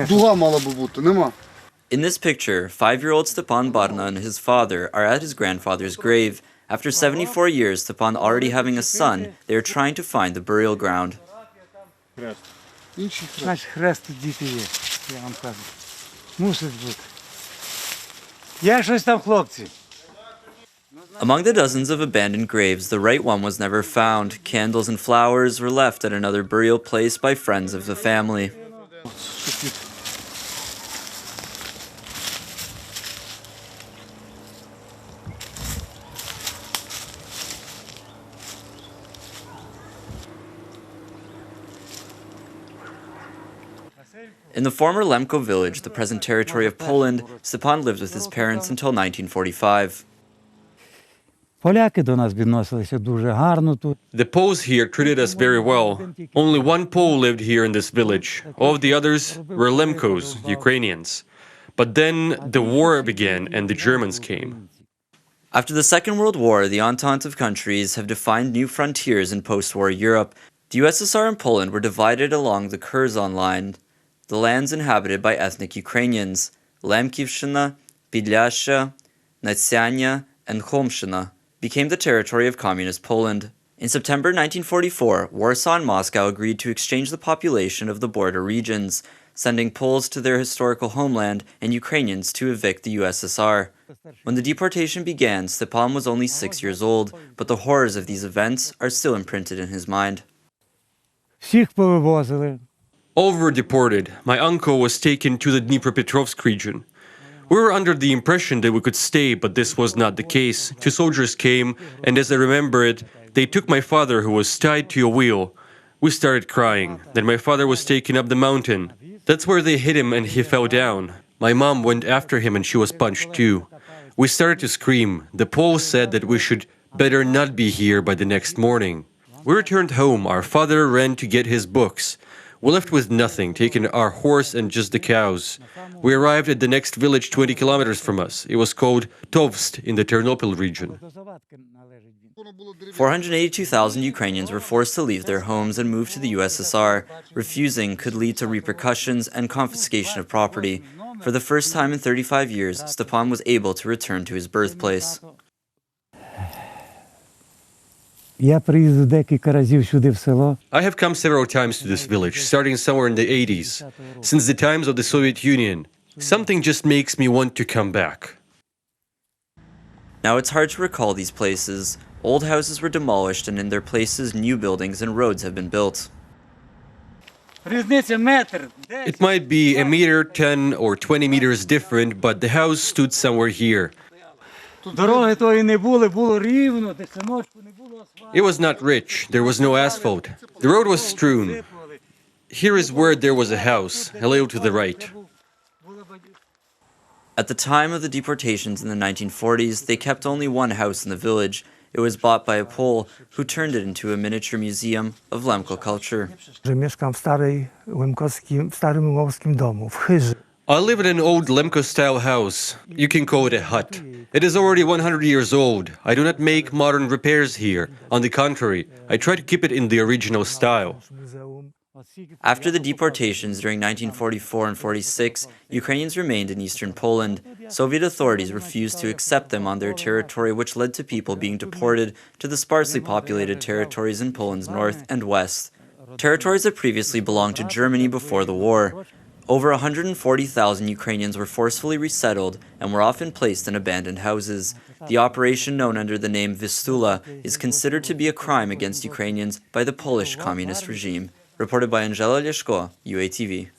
Дуга мала би бути, нема. In this picture, 5-year-old Stepan Barna and his father are at his grandfather's grave. After 74 years, Stepan already having a son, they are trying to find the burial ground. Наш хрест тут діти є, я вам кажу. Мусить бути. Є щось там, хлопці? Among the dozens of abandoned graves, the right one was never found. Candles and flowers were left at another burial place by friends of the family. In the former Lemko village, the present territory of Poland, Stepan lived with his parents until 1945. Поляки до нас відносилися дуже гарно тут. The Poles here treated us very well. Only one Pole lived here in this village. All of the others were Lemkos, Ukrainians. But then the war began and the Germans came. After the Second World War, the Entente of countries have defined new frontiers in post-war Europe. The USSR and Poland were divided along the Curzon line, the lands inhabited by ethnic Ukrainians, Lemkivshchina, Podляshia, Natsianya, and Kholmshchina, became the territory of Communist Poland. In September 1944, Warsaw and Moscow agreed to exchange the population of the border regions, sending Poles to their historical homeland and Ukrainians to evict the USSR. When the deportation began, Stepan was only 6 years old, but the horrors of these events are still imprinted in his mind. Всіх повивозили. All were deported. My uncle was taken to the Dnipropetrovsk region. We were under the impression that we could stay, but this was not the case. 2 soldiers came, and as I remember it, they took my father, who was tied to a wheel. We started crying. Then my father was taken up the mountain. That's where they hit him and he fell down. My mom went after him and she was punched too. We started to scream. The Poles said that we should better not be here by the next morning. We returned home. Our father ran to get his books. We left with nothing, taking our horse and just the cows. We arrived at the next village 20 kilometers from us. It was called Tovst in the Ternopil region. 482,000 Ukrainians were forced to leave their homes and move to the USSR. Refusing could lead to repercussions and confiscation of property. For the first time in 35 years, Stepan was able to return to his birthplace. Я приїздив декілька разів сюди в село. I have come several times to this village, starting somewhere in the 80s. Since the times of the Soviet Union, something just makes me want to come back. Now it's hard to recall these places. Old houses were demolished and in their places new buildings and roads have been built. Різниця метр. It might be a meter, 10 or 20 meters different, but the house stood somewhere here. Дороги тої не були, було рівно, де самочку не було асфальту. It was not rich, there was no asphalt. The road was strewn. Here is where there was a house, a little to the right. At the time of the deportations in the 1940s, they kept only one house in the village. It was bought by a Pole who turned it into a miniature museum of Lemko culture. Mieszkam w starym łemkowskim domu, w chyży. I live in an old Lemko-style house. You can call it a hut. It is already 100 years old. I do not make modern repairs here. On the contrary, I try to keep it in the original style. After the deportations during 1944 and 46, Ukrainians remained in eastern Poland. Soviet authorities refused to accept them on their territory, which led to people being deported to the sparsely populated territories in Poland's north and west. Territories that previously belonged to Germany before the war. Over 140,000 Ukrainians were forcefully resettled and were often placed in abandoned houses. The operation, known under the name Vistula, is considered to be a crime against Ukrainians by the Polish communist regime. Reported by Angela Leszko, UATV.